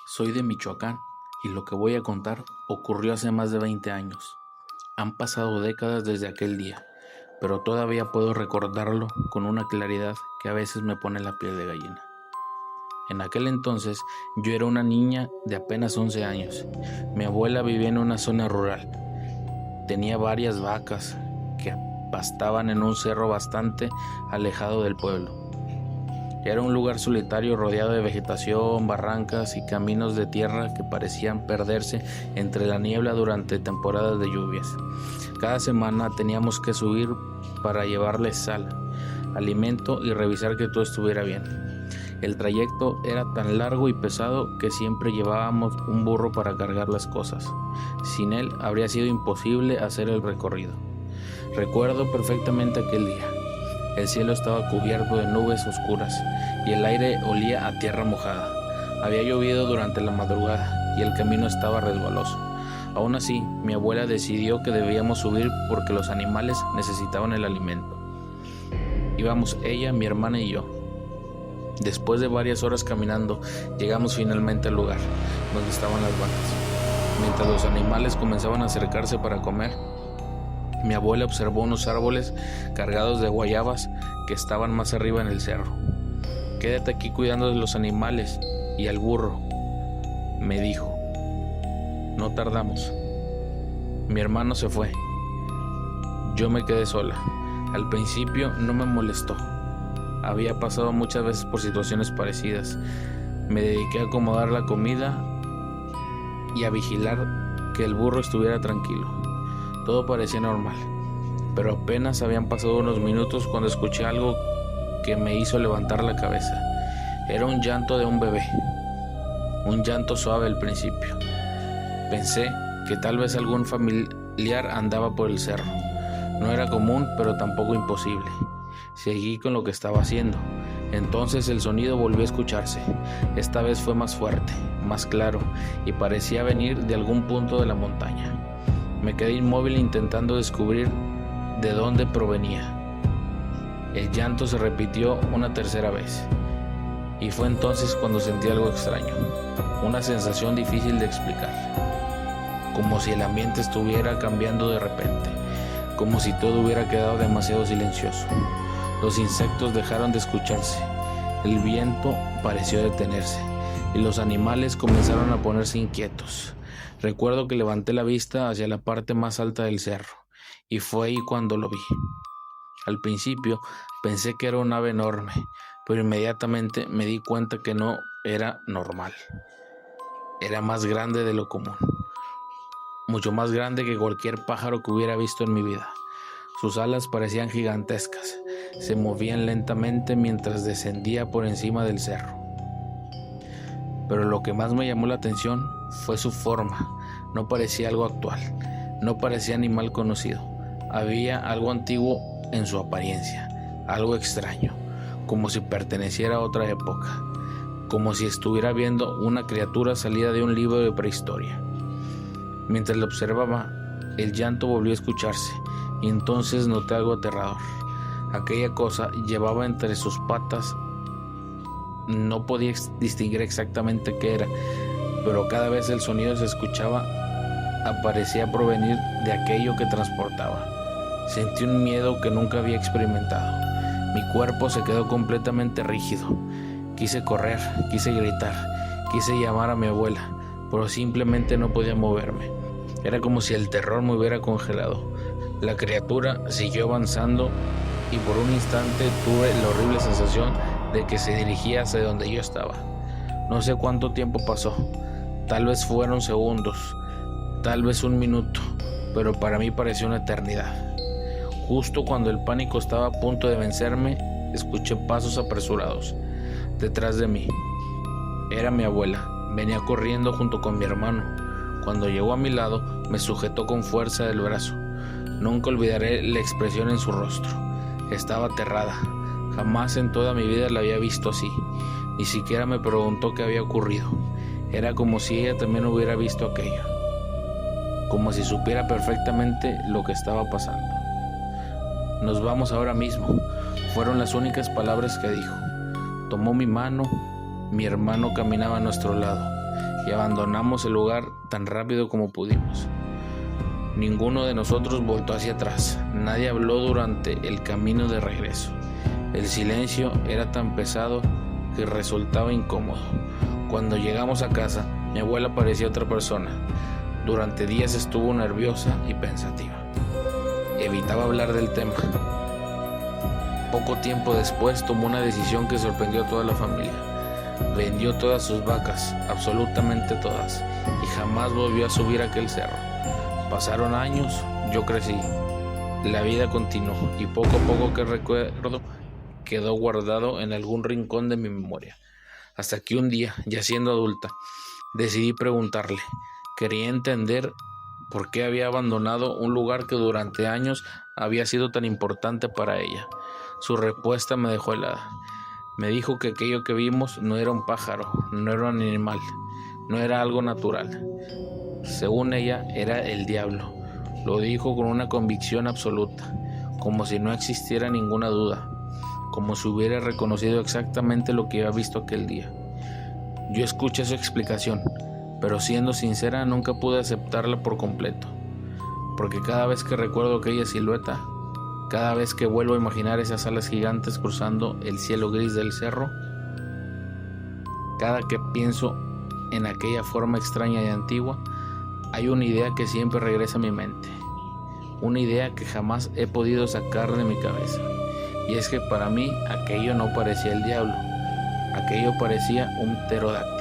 Soy de Michoacán y lo que voy a contar ocurrió hace más de 20 años. Han pasado décadas desde aquel día, pero todavía puedo recordarlo con una claridad que a veces me pone la piel de gallina. En aquel entonces yo era una niña de apenas 11 años. Mi abuela vivía en una zona rural. Tenía varias vacas que pastaban en un cerro bastante alejado del pueblo. Era un lugar solitario rodeado de vegetación, barrancas y caminos de tierra que parecían perderse entre la niebla durante temporadas de lluvias. Cada semana teníamos que subir para llevarles sal, alimento y revisar que todo estuviera bien. El trayecto era tan largo y pesado que siempre llevábamos un burro para cargar las cosas. Sin él habría sido imposible hacer el recorrido. Recuerdo perfectamente aquel día. El cielo estaba cubierto de nubes oscuras y el aire olía a tierra mojada. Había llovido durante la madrugada y el camino estaba resbaloso. Aún así, mi abuela decidió que debíamos subir porque los animales necesitaban el alimento. Íbamos ella, mi hermana y yo. Después de varias horas caminando, llegamos finalmente al lugar donde estaban las vacas. Mientras los animales comenzaban a acercarse para comer, mi abuela observó unos árboles cargados de guayabas que estaban más arriba en el cerro. «Quédate aquí cuidando de los animales y al burro», me dijo. No tardamos. Mi hermano se fue. Yo me quedé sola. Al principio no me molestó. Había pasado muchas veces por situaciones parecidas. Me dediqué a acomodar la comida y a vigilar que el burro estuviera tranquilo. Todo parecía normal, pero apenas habían pasado unos minutos cuando escuché algo que me hizo levantar la cabeza. Era un llanto de un bebé, un llanto suave al principio. Pensé que tal vez algún familiar andaba por el cerro. No era común, pero tampoco imposible. Seguí con lo que estaba haciendo. Entonces el sonido volvió a escucharse. Esta vez fue más fuerte, más claro, y parecía venir de algún punto de la montaña. Me quedé inmóvil intentando descubrir de dónde provenía. El llanto se repitió una tercera vez, y fue entonces cuando sentí algo extraño, una sensación difícil de explicar, como si el ambiente estuviera cambiando de repente, como si todo hubiera quedado demasiado silencioso. Los insectos dejaron de escucharse, el viento pareció detenerse, y los animales comenzaron a ponerse inquietos. Recuerdo que levanté la vista hacia la parte más alta del cerro, y fue ahí cuando lo vi. Al principio pensé que era un ave enorme, pero inmediatamente me di cuenta que no era normal. Era más grande de lo común, mucho más grande que cualquier pájaro que hubiera visto en mi vida. Sus alas parecían gigantescas, se movían lentamente mientras descendía por encima del cerro. Pero lo que más me llamó la atención fue su forma. No parecía algo actual, no parecía animal conocido. Había algo antiguo en su apariencia, algo extraño, como si perteneciera a otra época, como si estuviera viendo una criatura salida de un libro de prehistoria. Mientras lo observaba, el llanto volvió a escucharse, y entonces noté algo aterrador. Aquella cosa llevaba entre sus patas. No podía distinguir exactamente qué era, pero cada vez el sonido se escuchaba parecía provenir de aquello que transportaba. Sentí un miedo que nunca había experimentado. Mi cuerpo se quedó completamente rígido. Quise correr, quise gritar, quise llamar a mi abuela, pero simplemente no podía moverme. Era como si el terror me hubiera congelado. La criatura siguió avanzando y por un instante tuve la horrible sensación de que se dirigía hacia donde yo estaba. No sé cuánto tiempo pasó, tal vez fueron segundos, tal vez un minuto, pero para mí pareció una eternidad. Justo cuando el pánico estaba a punto de vencerme, escuché pasos apresurados detrás de mí. Era mi abuela, venía corriendo junto con mi hermano. Cuando llegó a mi lado, me sujetó con fuerza del brazo. Nunca olvidaré la expresión en su rostro. Estaba aterrada. Jamás en toda mi vida la había visto así. Ni siquiera me preguntó qué había ocurrido. Era como si ella también hubiera visto aquello. Como si supiera perfectamente lo que estaba pasando. «Nos vamos ahora mismo», fueron las únicas palabras que dijo. Tomó mi mano. Mi hermano caminaba a nuestro lado. y abandonamos el lugar tan rápido como pudimos. Ninguno de nosotros voltó hacia atrás. Nadie habló durante el camino de regreso. El silencio era tan pesado que resultaba incómodo. Cuando llegamos a casa, mi abuela parecía otra persona. Durante días estuvo nerviosa y pensativa. Evitaba hablar del tema. Poco tiempo después tomó una decisión que sorprendió a toda la familia. Vendió todas sus vacas, absolutamente todas, y jamás volvió a subir aquel cerro. Pasaron años, yo crecí, la vida continuó y poco a poco que recuerdo quedó guardado en algún rincón de mi memoria. Hasta que un día, ya siendo adulta, decidí preguntarle. Quería entender por qué había abandonado un lugar que durante años había sido tan importante para ella. Su respuesta me dejó helada. Me dijo que aquello que vimos no era un pájaro, no era un animal, no era algo natural. Según ella, era el diablo. Lo dijo con una convicción absoluta, como si no existiera ninguna duda, como si hubiera reconocido exactamente lo que había visto aquel día. Yo escuché su explicación, pero siendo sincera nunca pude aceptarla por completo, porque cada vez que recuerdo aquella silueta, cada vez que vuelvo a imaginar esas alas gigantes cruzando el cielo gris del cerro, cada que pienso en aquella forma extraña y antigua, hay una idea que siempre regresa a mi mente, una idea que jamás he podido sacar de mi cabeza, y es que para mí aquello no parecía el diablo, aquello parecía un pterodáctilo.